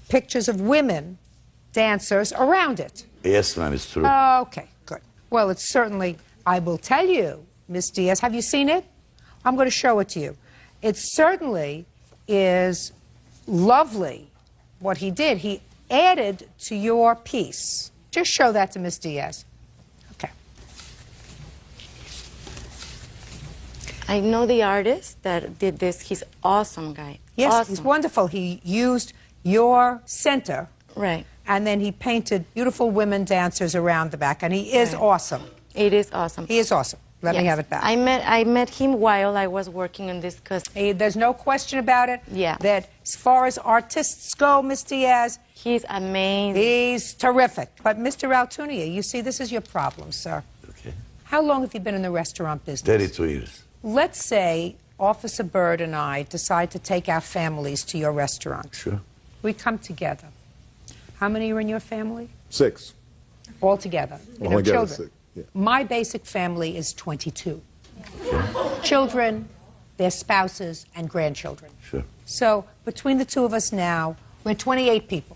pictures of women dancers around it. Yes, ma'am, it's true. Okay, good. Well, it's certainly, I will tell you, Miss Diaz, have you seen it? I'm going to show it to you. It certainly is lovely what he did. He added to your piece. Just show that to Miss Diaz. Okay. I know the artist that did this. He's awesome guy. Yes, awesome. he's wonderful. He used your center. Right. And then he painted beautiful women dancers around the back. And he is awesome. It is awesome. He is awesome. Let me have it back. I met him while I was working on this because... There's no question about it. Yeah. That as far as artists go, Miss Diaz... He's amazing. He's terrific. But Mr. Altunia, you see, this is your problem, sir. Okay. How long have you been in the restaurant business? 32 years. Let's say Officer Byrd and I decide to take our families to your restaurant. Sure. We come together. How many are in your family? 6. All together. You All know, together, children. 6. Yeah. My basic family is 22. Children, their spouses, and grandchildren. Sure. So between the two of us now, we're 28 people.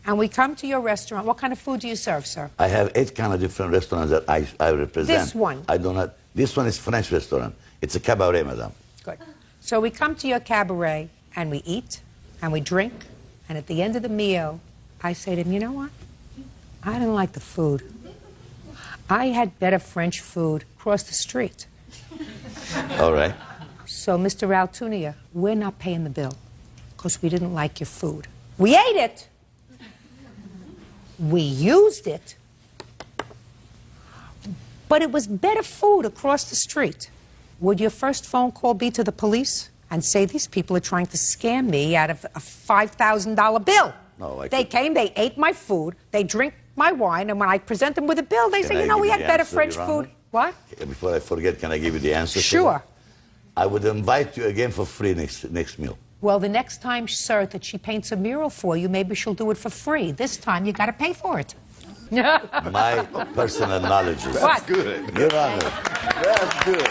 And we come to your restaurant. What kind of food do you serve, sir? I have 8 kind of different restaurants that I represent. This one? I do not. This one is French restaurant. It's a cabaret, madame. Good. So we come to your cabaret, and we eat, and we drink, and at the end of the meal, I say to him, you know what? I didn't like the food. I had better French food across the street. All right. So, Mr. Altunia, we're not paying the bill because we didn't like your food. We ate it. We used it. But it was better food across the street. Would your first phone call be to the police and say, these people are trying to scam me out of a $5,000 bill? No, They came, they ate my food, they drink my wine, and when I present them with a bill, they say, you know, we had better French food. What? Before I forget, can I give you the answer? Sure. I would invite you again for free next meal. Well, the next time, sir, that she paints a mural for you, maybe she'll do it for free. This time, you got to pay for it. My personal knowledge is... What? Good. Your Honor, that's good.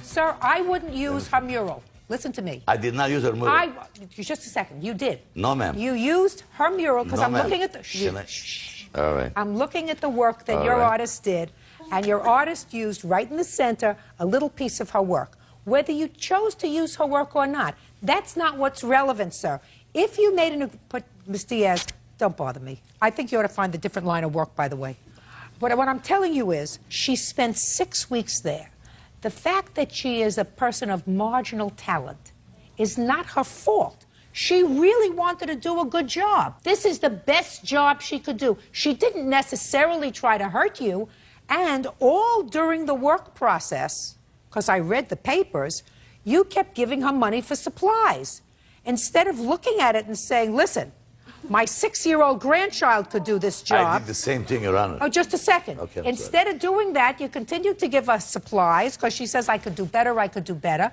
Sir, I wouldn't use her mural. Listen to me. I did not use her mural. Just a second. You did. No, ma'am. You used her mural because No, I'm looking at the... All right. I'm looking at the work that your artist did, and your artist used right in the center a little piece of her work. Whether you chose to use her work or not, that's not what's relevant, sir. If you made Ms. Diaz, don't bother me. I think you ought to find a different line of work, by the way. But what I'm telling you is, she spent 6 weeks there. The fact that she is a person of marginal talent is not her fault. She really wanted to do a good job. This is the best job she could do. She didn't necessarily try to hurt you. And all during the work process, because I read the papers, you kept giving her money for supplies. Instead of looking at it and saying, listen, my 6-year-old grandchild could do this job. I did the same thing, Your Honor. Oh, just a second. Okay, Instead of doing that, you continued to give us supplies because she says, I could do better, I could do better.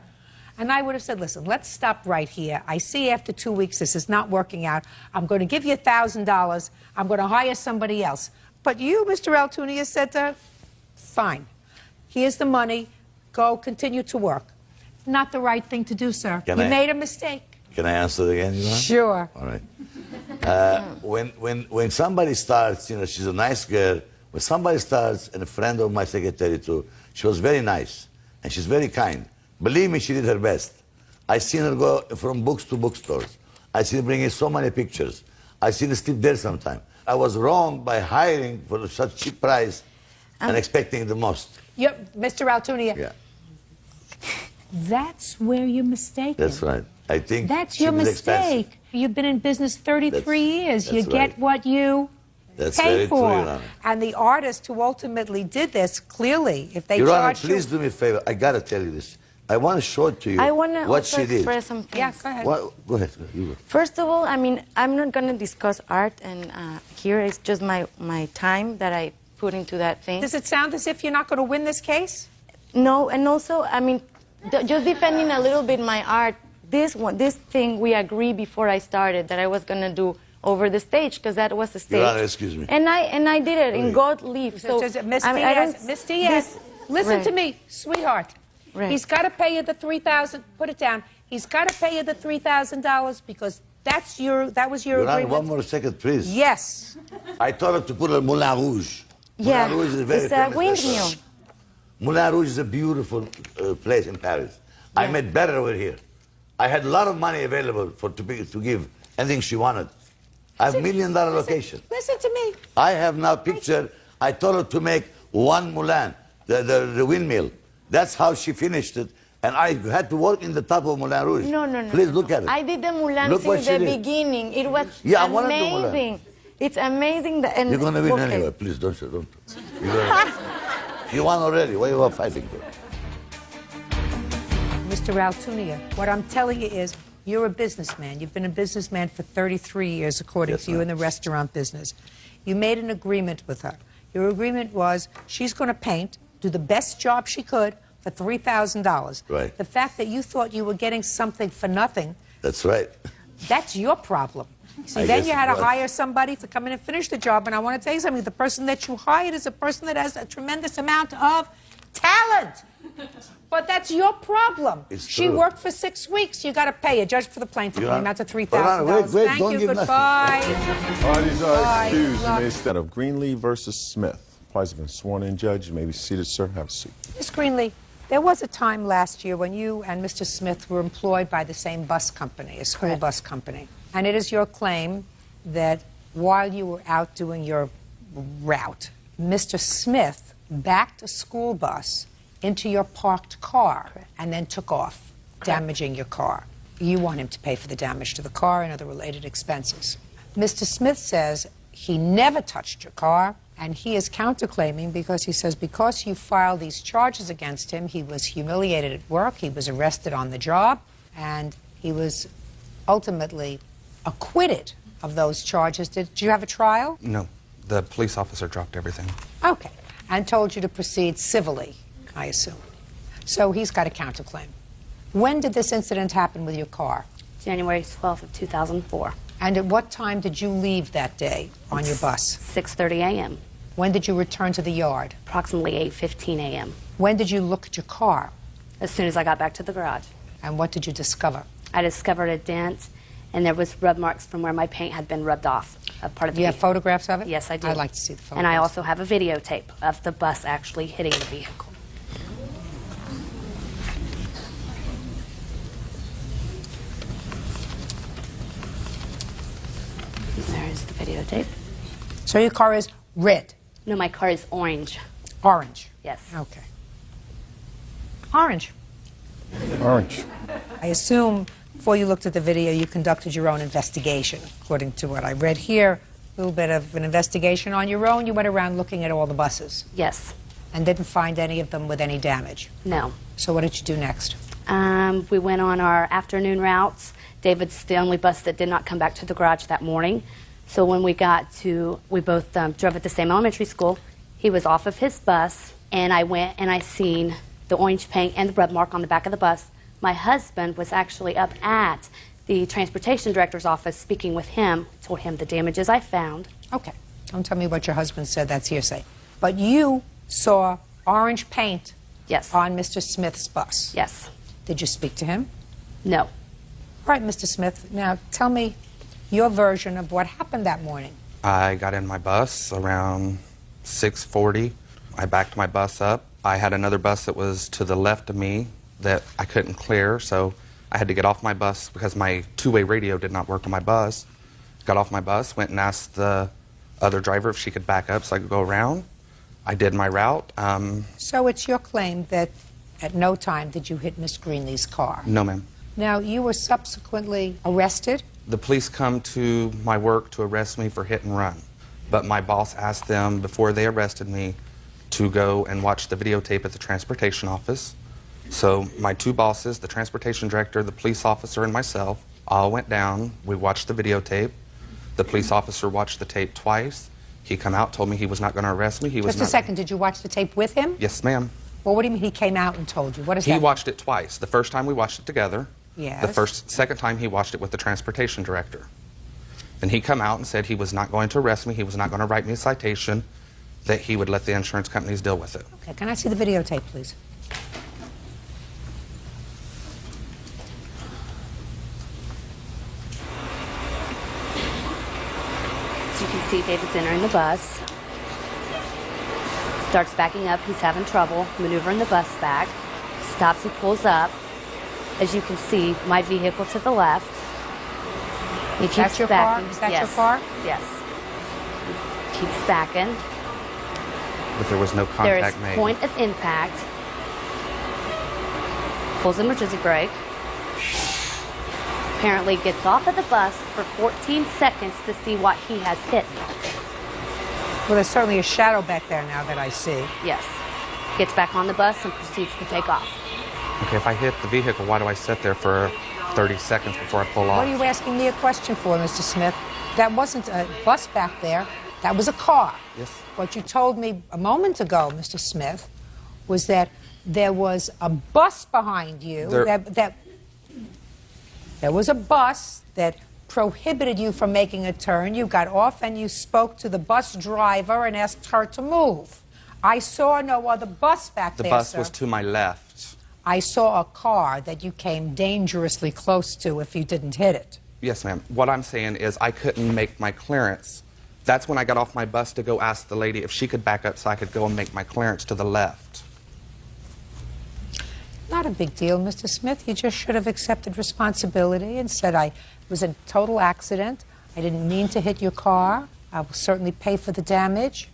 And I would have said, listen, let's stop right here. I see after 2 weeks this is not working out. I'm going to give you $1,000. I'm going to hire somebody else. But you, Mr. Altunia, said to her, fine. Here's the money. Go continue to work. Not the right thing to do, sir. You made a mistake. Can I answer it again, Your Honor? Sure. All right. When somebody starts, you know, she's a nice girl. When somebody starts, and a friend of my secretary too, she was very nice, and she's very kind. Believe me, she did her best. I seen her go from books to bookstores. I seen her bringing so many pictures. I seen her sleep there sometime. I was wrong by hiring for such cheap price and expecting the most. Mr. Altunia. Yeah. That's where you're mistaken. That's right. I think that's your mistake. Expensive. You've been in business 33 years. You get right. what you pay for. True, Your Honor. And the artist who ultimately did this, clearly, if they Your Honor, charge please do me a favor. I got to tell you this. I want to show it to you. I want to what she did. express something. Yeah, go ahead. Go ahead. You go. First of all, I mean, I'm not going to discuss art, and here is just my time that I put into that thing. Does it sound as if you're not going to win this case? No, and also, I mean, just defending a little bit my art. This thing we agreed before I started that I was going to do over the stage, because that was the stage. Your Honor, excuse me. And I did it in God leave. So Miss Diaz, listen to me, sweetheart. Right. He's got to pay you the $3,000. Put it down. He's got to pay you the $3,000 because that was your Your Honor, agreement? one more second, please. Yes. I told her to put a Moulin Rouge. Yeah, Moulin Rouge is a very it's a famous windmill. restaurant. Moulin Rouge is a beautiful place in Paris. I met better over here. I had a lot of money available to give anything she wanted. I have $1 million location. Listen to me. I have now picture. I told her to make one Moulin, the windmill. That's how she finished it. And I had to work in the top of Moulin Rouge. No. Please look at it. I did the Moulin Look what since she the did. beginning. It was Yeah, I wanna do Moulin. amazing. It's amazing. And You're going to win okay. anyway. Please don't. You won already. Why you are fighting for? Mr. Altunia, what I'm telling you is you're a businessman. You've been a businessman for 33 years, according Yes, to you, ma'am. in the restaurant business. You made an agreement with her. Your agreement was she's going to paint, do the best job she could for $3,000. Right. The fact that you thought you were getting something for nothing, That's right. that's your problem. See, I then guess you had it to was. hire somebody to come in and finish the job. And I want to tell you something. The person that you hired is a person that has a tremendous amount of talent. But that's your problem. It's She true. worked for 6 weeks. You got to pay a judge for the plaintiff. Your The Honor- amount of Hold on, $3,000. wait, Thank don't you. give nothing. Goodbye. Parties are Bye. excused. You Look. may instead of Greenlee versus Smith. Parties have been sworn in, Judge. You may be seated, sir. Have a seat. Ms. Greenlee, there was a time last year when you and Mr. Smith were employed by the same bus company, a school bus company. And it is your claim that while you were out doing your route, Mr. Smith backed a school bus into your parked car and then took off, damaging your car. You want him to pay for the damage to the car and other related expenses. Mr. Smith says he never touched your car, and he is counterclaiming because he says because you filed these charges against him, he was humiliated at work, he was arrested on the job, and he was ultimately acquitted of those charges. Did you have a trial? No, the police officer dropped everything. Okay. And told you to proceed civilly, I assume. So he's got a counterclaim. When did this incident happen with your car? January 12th of 2004, And at what time did you leave that day on your bus? 6:30 a.m., When did you return to the yard? approximately 8:15 a.m. When did you look at your car? As soon as I got back to the garage, And what did you discover? I discovered a dent, and there was rub marks from where my paint had been rubbed off of part of Do the you have vehicle. photographs of it? Yes, I do. I'd like to see the photographs. And I also have a videotape of the bus actually hitting the vehicle. There's the videotape. So your car is red, No, my car is orange. orange. Yes. Okay. Orange. Orange. I assume before you looked at the video, you conducted your own investigation. According to what I read here, a little bit of an investigation on your own. You went around looking at all the buses Yes. and didn't find any of them with any damage. No. So what did you do next? We went on our afternoon routes. David's the only bus that did not come back to the garage that morning. So when we both drove at the same elementary school. He was off of his bus, and I went and I seen the orange paint and the rub mark on the back of the bus. My husband was actually up at the transportation director's office speaking with him, told him the damages I found. Okay. Don't tell me what your husband said. That's hearsay. But you saw orange paint Yes. on Mr. Smith's bus. Yes. Did you speak to him? No. All right, Mr. Smith. Now tell me your version of what happened that morning. I got in my bus around 6:40. I backed my bus up. I had another bus that was to the left of me that I couldn't clear, so I had to get off my bus because my two-way radio did not work on my bus. Got off my bus, went and asked the other driver if she could back up so I could go around. I did my route. So it's your claim that at no time did you hit Miss Greenlee's car. No, ma'am. Now, you were subsequently arrested. The police come to my work to arrest me for hit and run, but my boss asked them before they arrested me to go and watch the videotape at the transportation office. So my two bosses, the transportation director, the police officer, and myself, all went down. We watched the videotape. The police officer watched the tape twice. He come out, told me he was not going to arrest me. He was Just a not. second, did you watch the tape with him? Yes, ma'am. Well, what do you mean he came out and told you? What is He that? watched it twice. The first time we watched it together. Yes. The second time he watched it with the transportation director. Then he come out and said he was not going to arrest me. He was not going to write me a citation. That he would let the insurance companies deal with it. Okay, can I see the videotape, please? see David's entering the bus. Starts backing up. He's having trouble maneuvering the bus back. Stops. He pulls up. As you can see, my vehicle to the left. He keeps That's your backing. car? Is that yes. your car? Yes. He keeps backing. But there was no There is contact made. point of impact. Pulls emergency brake. Apparently gets off of the bus for 14 seconds to see what he has hit. Well, there's certainly a shadow back there now that I see. Yes. Gets back on the bus and proceeds to take off. Okay, if I hit the vehicle, why do I sit there for 30 seconds before I pull off? What are you asking me a question for, Mr. Smith? That wasn't a bus back there. That was a car. Yes. What you told me a moment ago, Mr. Smith, was that there was a bus behind you. There was a bus that prohibited you from making a turn. You got off and you spoke to the bus driver and asked her to move. I saw no other bus back The there, bus sir. was to my left. I saw a car that you came dangerously close to if you didn't hit it. Yes, ma'am. What I'm saying is I couldn't make my clearance. That's when I got off my bus to go ask the lady if she could back up so I could go and make my clearance to the left. Not a big deal, Mr. Smith. You just should have accepted responsibility and said it was a total accident. I didn't mean to hit your car. I will certainly pay for the damage.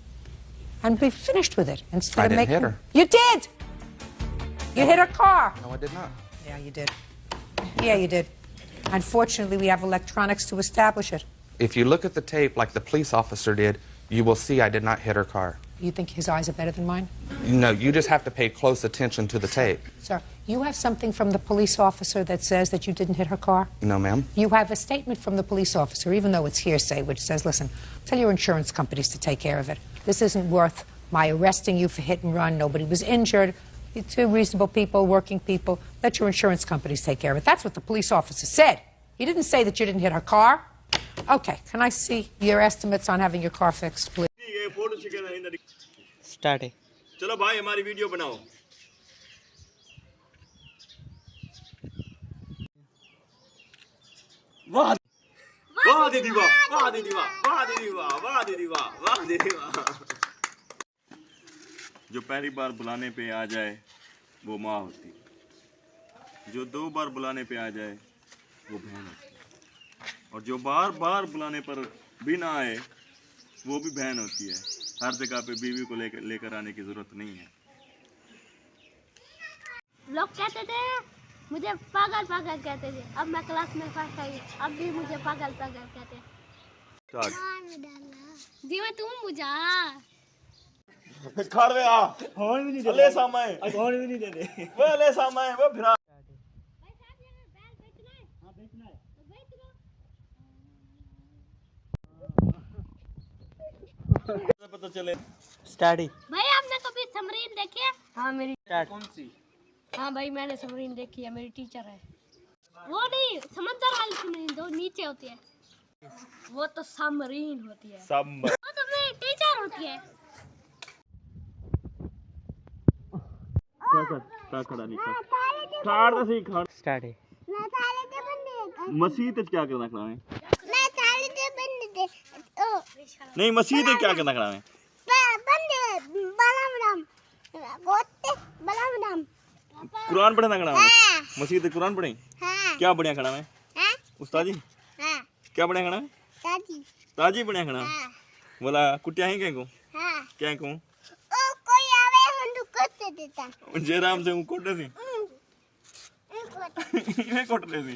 And be finished with it instead I of didn't making... hit her. You did! You hit her car. No, I did not. Yeah, you did. Yeah, you did. Unfortunately, we have electronics to establish it. If you look at the tape like the police officer did, you will see I did not hit her car. You think his eyes are better than mine? No, you just have to pay close attention to the tape. Sir, you have something from the police officer that says that you didn't hit her car? No, ma'am. You have a statement from the police officer, even though it's hearsay, which says, listen, tell your insurance companies to take care of it. This isn't worth my arresting you for hit and run. Nobody was injured. You're two reasonable people, working people. Let your insurance companies take care of it. That's what the police officer said. He didn't say that you didn't hit her car. Okay, can I see your estimates on having your car fixed, please? Start है चलो भाई हमारी video बनाओ वाह वाह दीदी वाह वाह दीदी वाह वाह दीदी वाह वाह दीदी वाह वाह दीदी वाह जो पहली बार बुलाने पे आ जाए वो माँ होती है जो दो बार बुलाने पे आ जाए वो बहन होती है और जो बार बार बुलाने पर भी ना आए वो भी बहन होती है हर जगह पे बीवी को लेकर आने की जरूरत नहीं है लोग कहते थे मुझे पागल पागल कहते थे अब मैं क्लास में फर्स्ट आई अब भी मुझे पागल पागल कहते हैं जी मैं तुम मुझा खड़ रे आ होन भी नहीं दे ले सामने होन भी नहीं दे दे वो ले सामने वो फिर भाई साहब ये बैल बेचना है हां बेचना है तो बेच लो पता चले स्टार्ट ही भाई आपने कभी समरीन देखी है हाँ मेरी कौन सी हाँ भाई मैंने समरीन देखी है मेरी टीचर है वो नहीं समंदर वाली समरीन जो नीचे होती है वो तो समरीन होती है वो तो मेरी टीचर होती है खड़ा नहीं खाड़ तो सही खाड़ स्टार्ट है मसीह क्या करना खड़ा है नहीं मसीह क्या करना खड़ा है कुरान पढ़ना खड़ा है मसीह कुरान पढ़े क्या बढ़िया खड़ा है उस्ताद जी क्या बढ़िया खड़ा है ताजी बढ़िया खड़ा बोला कुटिया ही क्या को क्या को जयराम से कोटे सी इवे कोट रहे सी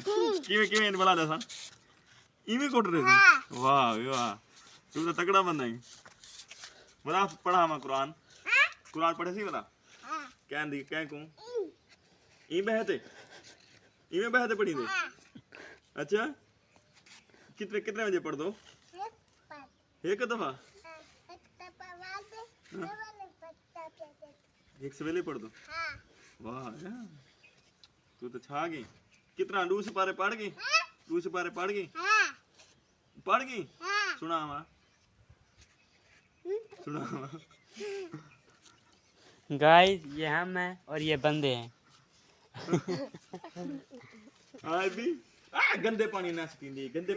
किवे बोला दसा इवे कोट रहे सी वाह वाह तू तो तगड़ा बंदा है बोला पढ़ा मैं कुरान कुरान पढ़े सी बोला क्या दी क्या को ई बहते पढ़ी दे अच्छा कितने बजे पढ़ दो एक दफा एक सवेले पढ़ दो वाह तू तो छा गई कितना लू से पारे पढ़ गई लू से पारे पढ़ गई सुना हमारा गाइस ये हम हैं और ये बंदे हैं गंदे पानी ना पींदी गंदे